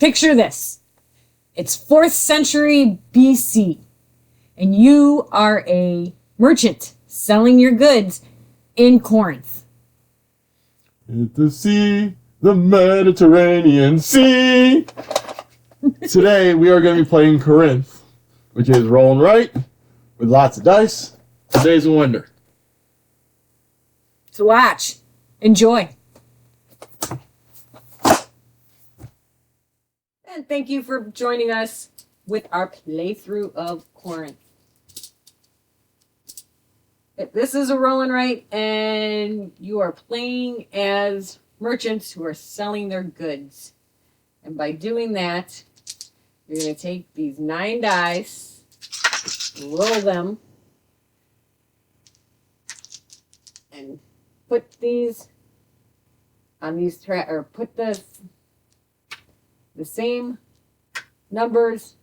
picture this. It's 4th century BC, and you are a merchant selling your goods in Corinth. At the sea, the Mediterranean Sea. Today we are going to be playing Corinth, which is rolling right with lots of dice. Today's a wonder. So watch. Enjoy. And thank you for joining us with our playthrough of Corinth. This is a roll and write, and you are playing as merchants who are selling their goods. And by doing that, you're going to take these 9 dice, roll them, and put these on these or put the same numbers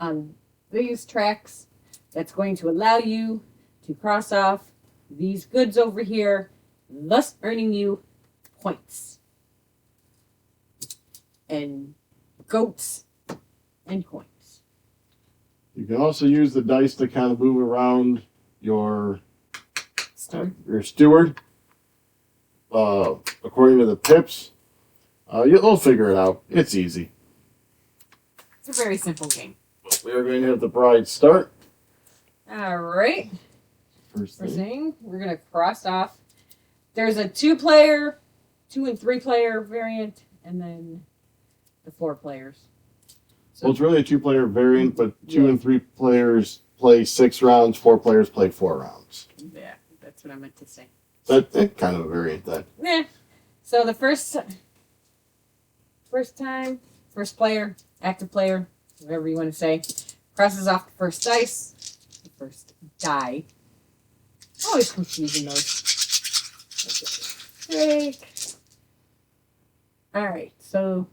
on these tracks. That's going to allow you to cross off these goods over here, thus earning you points and goats and coins. You can also use the dice to kind of move around your steward according to the pips. You'll figure it out. It's easy. It's a very simple game. We are going to have the bride start. All right. First thing, we're going to cross off. There's a 2-player, 2 and 3-player variant, and then the 4 players. So, well, it's really a 2-player variant, but 2 and 3 players play 6 rounds, 4 players play 4 rounds. Yeah, that's what I meant to say. That's kind of a variant then. Yeah. So the first player, active player, whatever you want to say, crosses off the first dice, the first die. Always confusing those. Break. All right, so.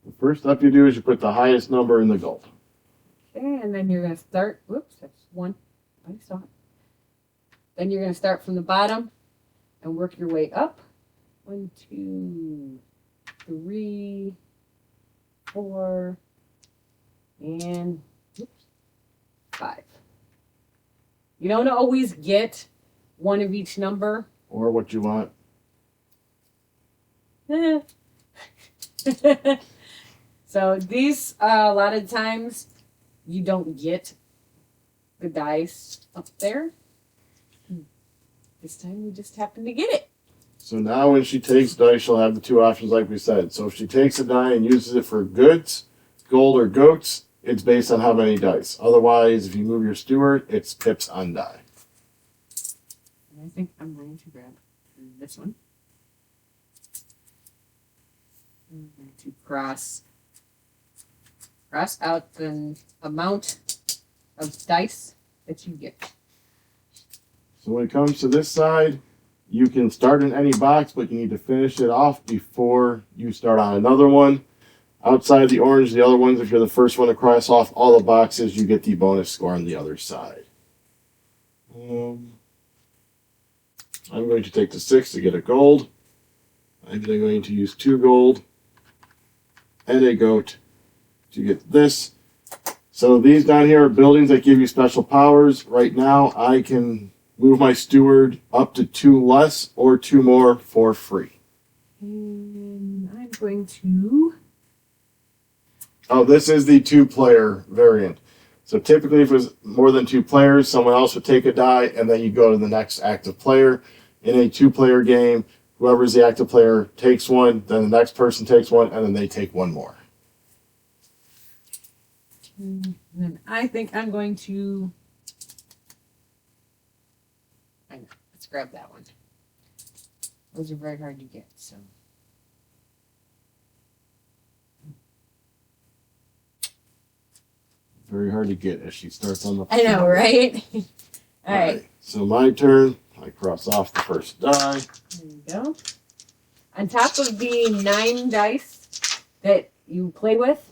The first step you do is you put the highest number in the gold. Okay, and then you're going to start. Whoops, that's 1. I saw it. Then you're going to start from the bottom and work your way up. 1, 2, 3, 4, and 5. You don't always get one of each number. Or what you want. So these, a lot of times, you don't get the dice up there. This time we just happen to get it. So now when she takes dice, she'll have the 2 options like we said. So if she takes a die and uses it for goods, gold, or goats, it's based on how many dice. Otherwise, if you move your steward, it's pips on die. I think I'm going to grab this one. I'm going to cross out the amount of dice that you get. So when it comes to this side, you can start in any box, but you need to finish it off before you start on another one. Outside the orange, the other ones, if you're the first one to cross off all the boxes, you get the bonus score on the other side. I'm going to take the 6 to get a gold. I'm then going to use 2 gold and a goat to get this. So these down here are buildings that give you special powers. Right now, I can move my steward up to 2 less or 2 more for free. And I'm going to... Oh, this is the 2-player variant. So typically if it was more than 2 players, someone else would take a die and then you go to the next active player. In a 2-player game, whoever's the active player takes one, then the next person takes one, and then they take 1 more. And then I think I'm going to... I know. Let's grab that one. Those are very hard to get, so... Very hard to get as she starts on the... I know, right? All right. So my turn. I cross off the first die. There you go. On top of the 9 dice that you play with,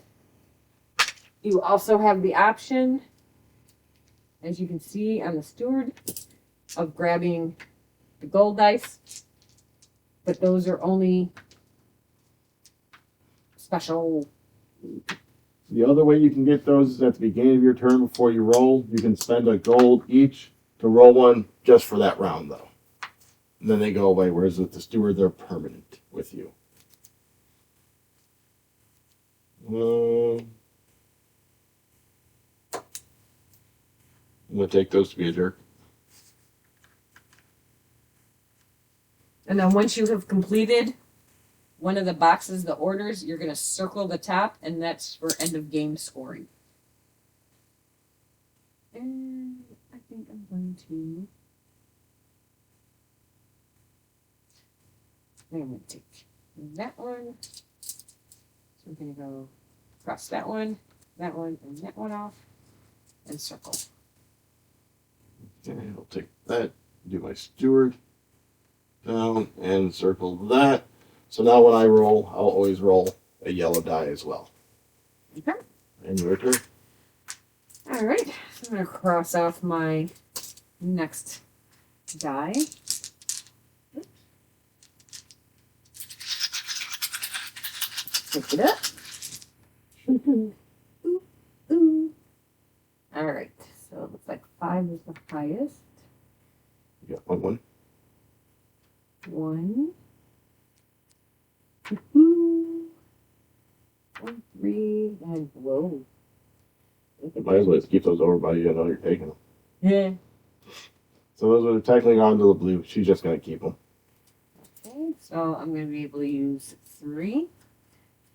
you also have the option, as you can see on the steward, of grabbing the gold dice. But those are only special The other way you can get those is at the beginning of your turn before you roll. You can spend a gold each to roll one just for that round, though. And then they go away, whereas with the steward, they're permanent with you. I'm going to take those to be a jerk. And then once you have completed one of the boxes, the orders, you're going to circle the top, and that's for end of game scoring. And I think I'm going to take that one. So we're going to go cross that one, and that one off, and circle. Okay, I'll take that, do my steward down, and circle that. So now when I roll, I'll always roll a yellow die as well. Okay. And your turn. All right. So I'm going to cross off my next die. Pick it up. Ooh, ooh. All right. So it looks like 5 is the highest. You got one. 1. Woohoo. 1, 3, and whoa. Might as well just keep those over by you. I know you're taking them. Yeah. So those are technically gone to the blue. She's just going to keep them. Okay, so I'm going to be able to use 3.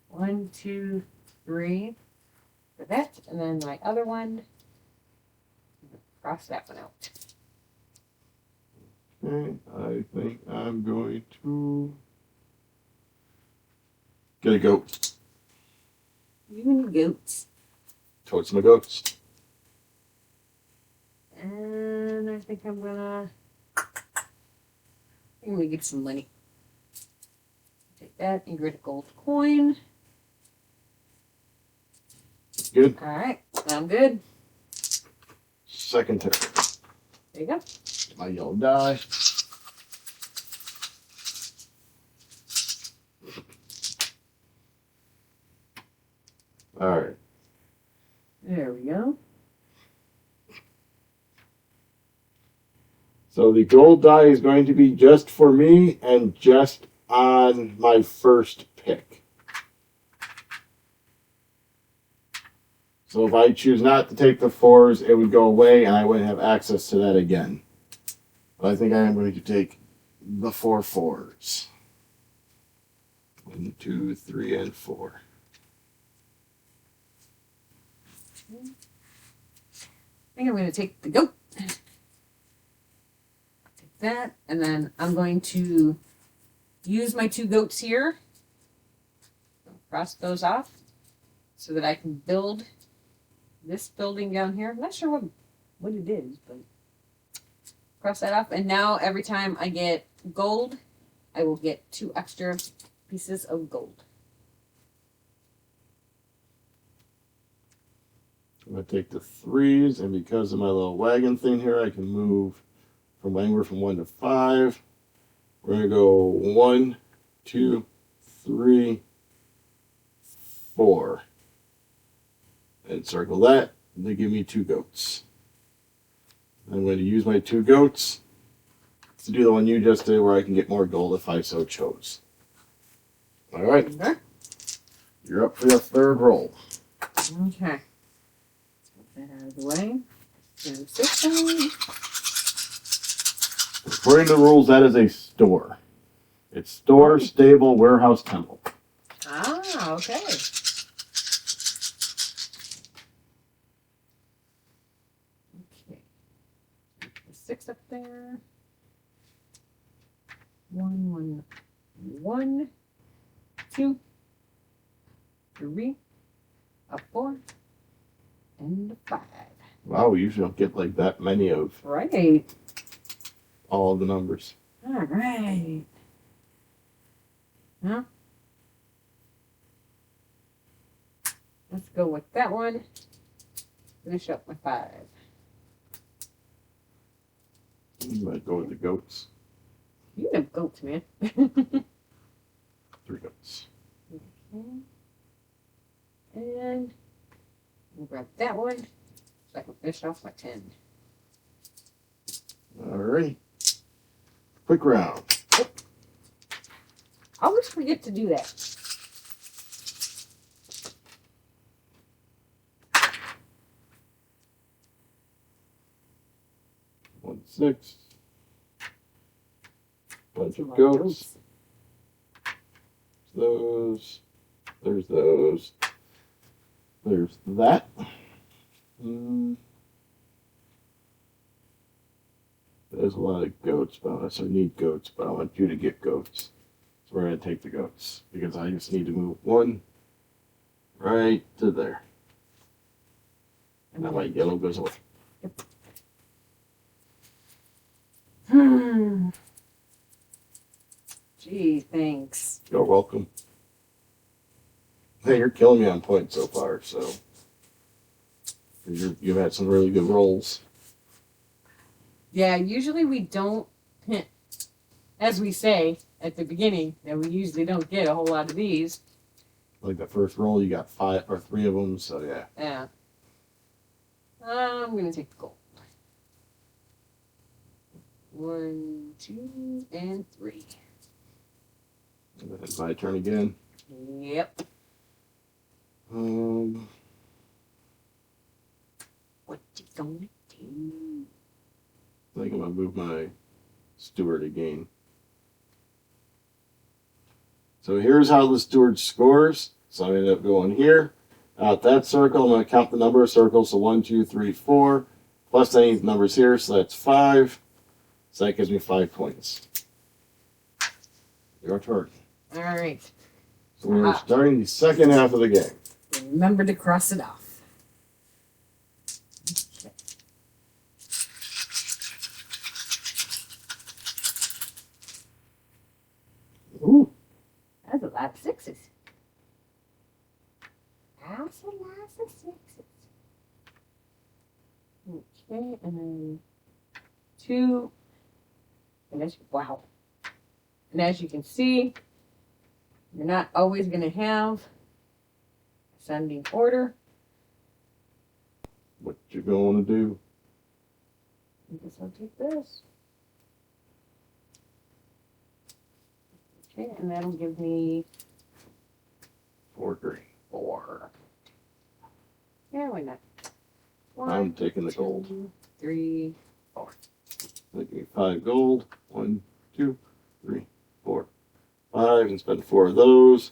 1, 2, 3 for that, and then my other one, cross that one out. Okay, I think I'm going to get a goat. You and your goats. Totes my goats. And I think I'm gonna get some money. Take that and get a gold coin. Good. Alright, I'm good. Second turn. There you go. My yellow die. Alright. There we go. So the gold die is going to be just for me and just on my first pick. So if I choose not to take the 4s, it would go away and I wouldn't have access to that again. But I think I am going to take the 4 4s. 1, 2, 3, and 4. I think I'm going to take the goat. Take that, and then I'm going to use my 2 goats here. Cross those off so that I can build this building down here. I'm not sure what it is, but cross that off. And now every time I get gold, I will get 2 extra pieces of gold. I'm going to take the 3s, and because of my little wagon thing here, I can move from anywhere from 1 to 5. We're going to go 1, 2, 3, 4. And circle that. And they give me 2 goats. I'm going to use my 2 goats to do the one you just did where I can get more gold if I so chose. Alright. Okay. You're up for your 3rd roll. Okay. Let's get that out of the way. And 6. According to the rules, that is a store. It's store, stable, warehouse, temple. Ah, okay. Okay. The 6 up there. 1, 1, 1, 2, 3, a 4, and a 5. Wow, we usually don't get like that many of Right. all of the numbers. All right. Huh? Let's go with that one. Finish up my 5. You might go with the goats. You have goats, man. 3 goats. Okay. And we'll grab that one so I can finish off my 10. Alright. Quick round. I always forget to do that. One, six. Bunch of Love goats. Those. There's those. There's that. There's a lot of goats, but I need goats, but I want you to get goats. So we're going to take the goats because I just need to move one right to there. And now my yellow goes away. Gee, thanks. You're welcome. Hey, you're killing me on points so far, so you've had some really good rolls. Yeah, usually we don't, as we say at the beginning, that we usually don't get a whole lot of these. Like the first roll, you got 5 or 3 of them, so yeah. Yeah. I'm going to take the gold. 1, 2, and 3. And then it's my turn again. Yep. What you gonna do? I think I'm gonna move my steward again. So here's how the steward scores. So I ended up going here. Out that circle, I'm gonna count the number of circles. So 1, 2, 3, 4, plus any numbers here. So that's 5. So that gives me 5 points. Your turn. All right. So we're starting the second half of the game. Remember to cross it off. Okay. Ooh. That's a lot of 6s. That's a lot of 6s. Okay, and then 2. And wow. And as you can see, you're not always going to have ascending order. What you gonna do? I guess I'll take this. Okay, and that'll give me 4 green. 4. Yeah, why not? I'm taking the gold. 2, 3, 4. That give me 5 gold. 1, 2, 3, 4, 5, and spend 4 of those.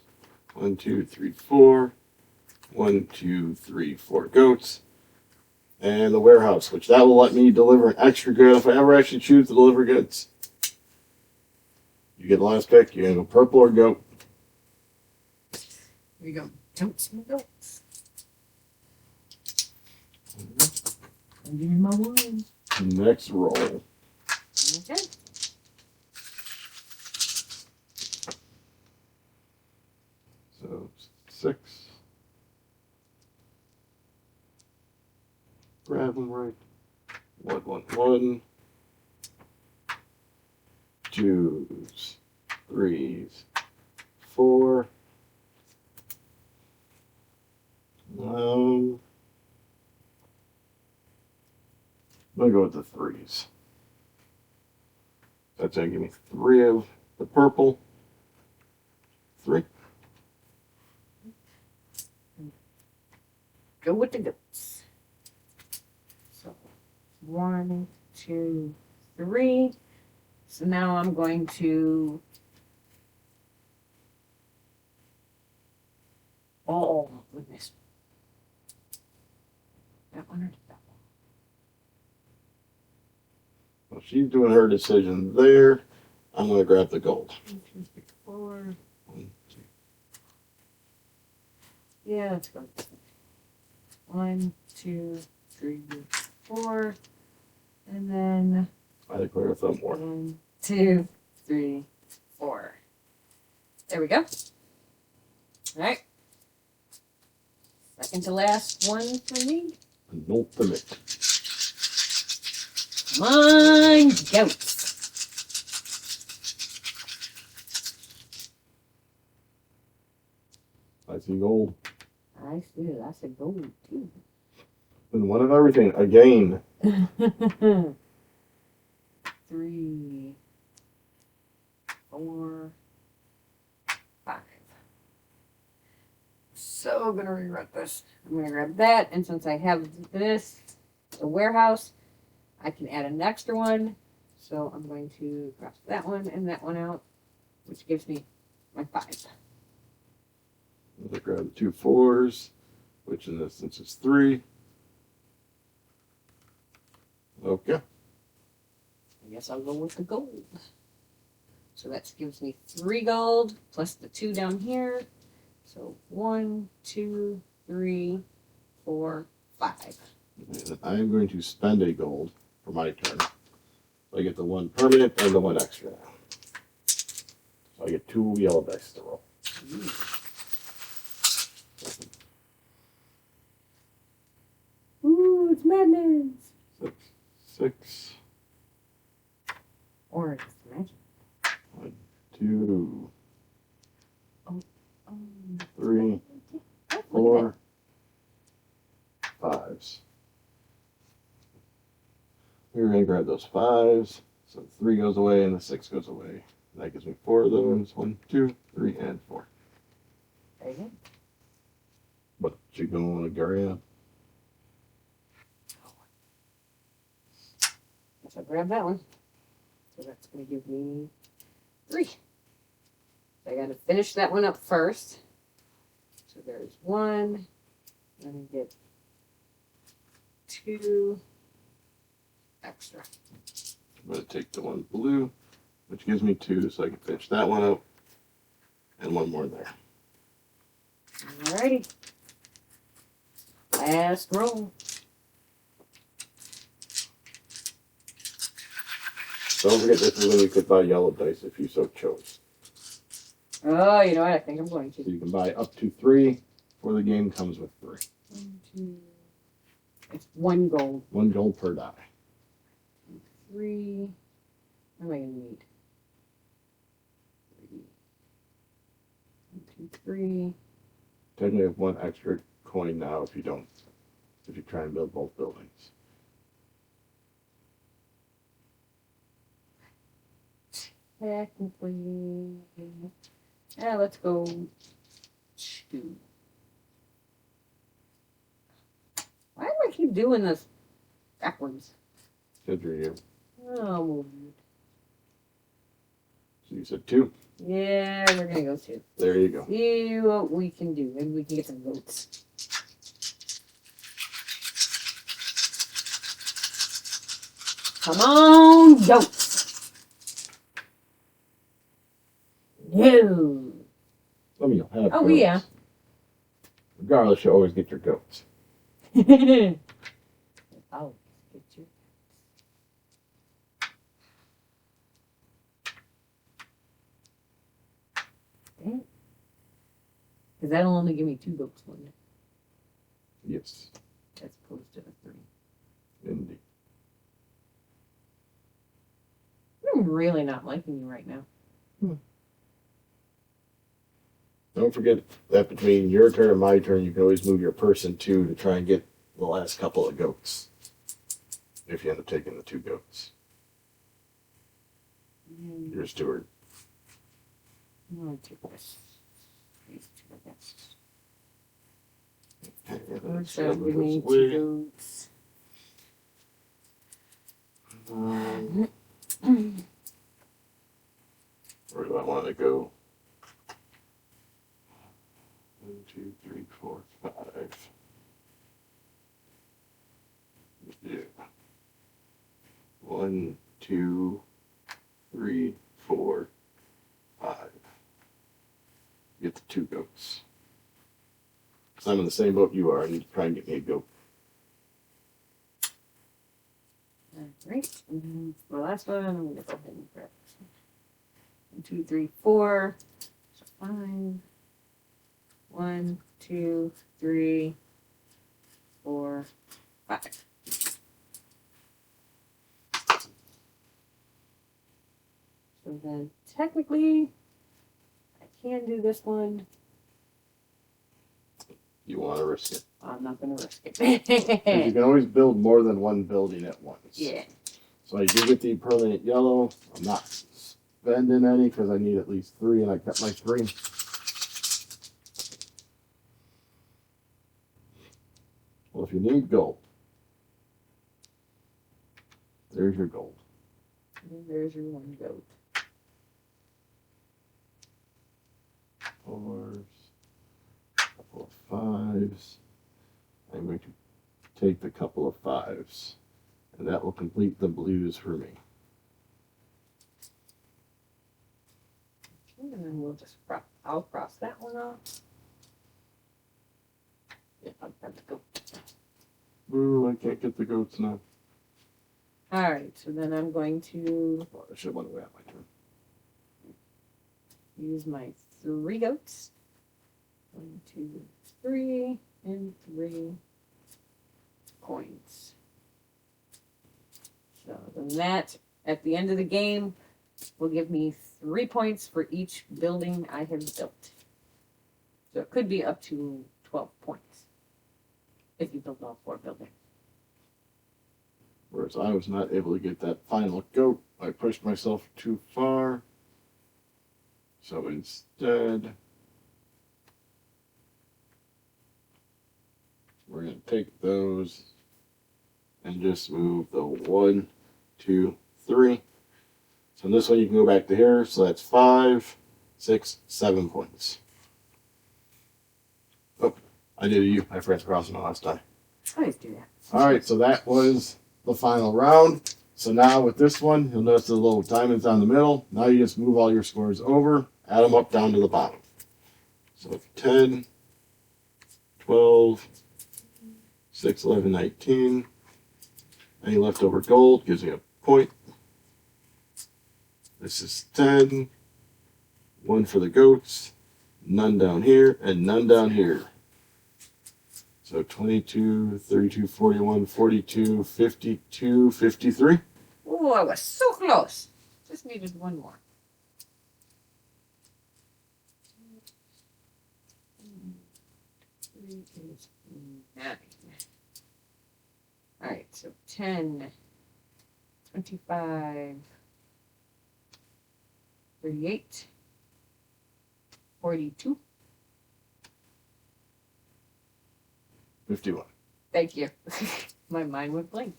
1, 2, 3, 4. 1, 2, 3, 4 goats. And the warehouse, which that will let me deliver an extra good if I ever actually choose to deliver goods. You get the last pick. You're gonna go purple or goat. Here you go. Goats and goats. I'll give you my one. Next roll. Okay. So 6. Grab them right. 1, 1, 1. 2s, 3s, 4. I'm gonna go with the 3s. That's gonna give me 3 of the purple. 3. Go with the goats. So 1, 2, 3. So now I'm going to. Oh goodness. That one or that one? Well, she's doing her decision there. I'm gonna grab the gold. 1, 2, 3, 4. 1, 2. Yeah, let's go. 1, 2, 3, 4. And then I declare a thumb war. 1, 2, 3, 4. There we go. All right. Second to last one for me. Penultimate. Come on, goats. I see gold. All I see. That's a gold too. And one of everything again. 3, 4, 5. So gonna regret this. I'm gonna grab that, and since I have this, the warehouse, I can add an extra one. So I'm going to cross that one and that one out, which gives me my 5. I'll grab the 2 4s, which in this instance is 3. Okay. I guess I'll go with the gold. So that gives me 3 gold plus the 2 down here. So 1, 2, 3, 4, 5. And I'm going to spend a gold for my turn. So I get the 1 permanent and the 1 extra. So I get 2 yellow dice to roll. Ooh, it's madness. 6. Or it's magic. 1, 2, Um, 3, oh, 4, 5s. We're going to grab those 5s. So 3 goes away and the 6 goes away. That gives me 4 of those. 1, 2, 3, and 4. there you go. What you going to grab? So I grab that one. So that's going to give me 3. So I got to finish that one up first. So there's 1. Then I get 2 extra. I'm going to take the 1 blue, which gives me 2, so I can finish that one up. And 1 more there. Alrighty. Last roll. Don't forget this is when you could buy yellow dice if you so chose. Oh, you know what? I think I'm going So to. you can buy up to 3, or the game comes with 3. 1, 2. It's 1 gold. 1 gold per die. 3. What am I going to need? 3. 1, 2, 3. Technically have 1 extra coin now if you try and build both buildings. Technically. Yeah, let's go 2. Why do I keep doing this backwards? Good for you. Oh, So you said 2. yeah, we're gonna go 2. There you go. See what we can do. Maybe we can get some goats. Come on, goats! No. Some of you'll have Oh, goats. yeah. Regardless, you always get your goats. Oh, get your. Because that'll only give me 2 goats, won't it? Yes, As opposed to the 3. indeed. I'm really not liking you right now. Don't forget that between your turn and my turn, you can always move your person 2 to try and get the last couple of goats. If you end up taking the 2 goats. You're a steward. I'm going to take this. These 2, I guess. Let's So grab give me those away. 2 goats. Where do I want to go? 1, 2, 3, 4, 5. Yeah. 1, 2, 3, 4, 5. Get the 2 goats. Because I'm in the same boat you are. I need to try and get me a goat. Alright, and then for the last one, I'm going to go ahead and grab this one. 1, 2, 3, 4. So 5. 1, 2, 3, 4, 5. So then technically I can do this one. You want to risk it. I'm not going to risk it. 'Cause you can always build more than one building at once. Yeah. So I do get the permanent yellow. I'm not spending any because I need at least 3, and I kept my 3. Well, if you need gold, there's your gold. And there's your one goat. 4s, couple of 5s. I'm going to take the couple of 5s, and that will complete the blues for me. And then we'll just I'll cross that one off. Yeah, I'll have to go. Ooh, I can't get the goats now. All right, so then I'm going to Oh, I should have went away at my turn. use my 3 goats. 1, 2, 3, and 3 coins. So then that, at the end of the game, will give me 3 points for each building I have built. So it could be up to 12 points if you build all 4 buildings. Whereas I was not able to get that final goat. I pushed myself too far. So instead, we're going to take those and just move the 1, 2, 3. So in this one, you can go back to here. So that's 5, 6, 7 points. Oh, I did a U. I forgot to cross them last time. I always do that. All right, so that was the final round. So now with this one, you'll notice the little diamonds down the middle. Now you just move all your scores over, add them up down to the bottom. So 10, 12, 6, 11, 19. Any leftover gold gives me a point. This is 10. 1 for the goats. None down here, and none down here. So 22, 32, 41, 42, 52, 53. Oh, I was so close. Just needed one more. Three is 9. All right, so 10, 25, 38, 42. 51. Thank you. My mind went blank.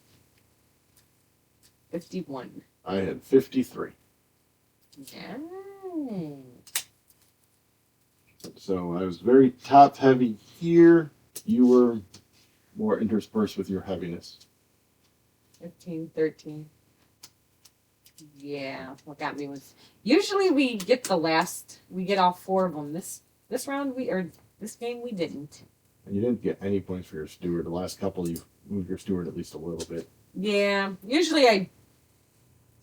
51. I had 53. Dang. So I was very top heavy here. You were more interspersed with your heaviness. 15, 13. Yeah, what got me was usually we get all 4 of them. This round this game we didn't. And you didn't get any points for your steward. The last couple, you moved your steward at least a little bit. Yeah, usually I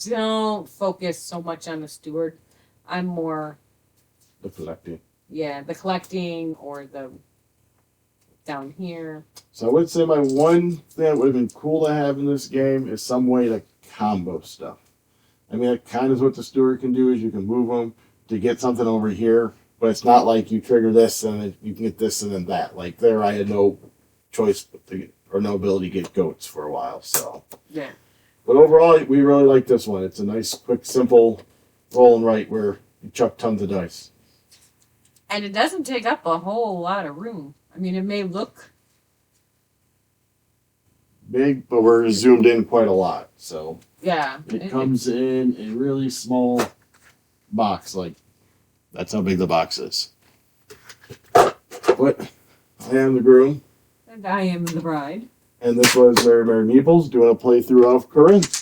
don't focus so much on the steward. I'm more The collecting. Yeah, the collecting or the down here. So I would say my one thing that would have been cool to have in this game is some way to combo stuff. I mean, that kind of is what the steward can do, is you can move them to get something over here, but it's not like you trigger this and then you can get this and then that. Like there, I had no choice or no ability to get goats for a while. So Yeah. but overall, we really like this one. It's a nice, quick, simple roll and write where you chuck tons of dice. And it doesn't take up a whole lot of room. I mean, it may look Big, but we're zoomed in quite a lot. So yeah. it comes in a really small box. Like, that's how big the box is. But I am the groom. And I am the bride. And this was Mary Meeples doing a playthrough of Corinth.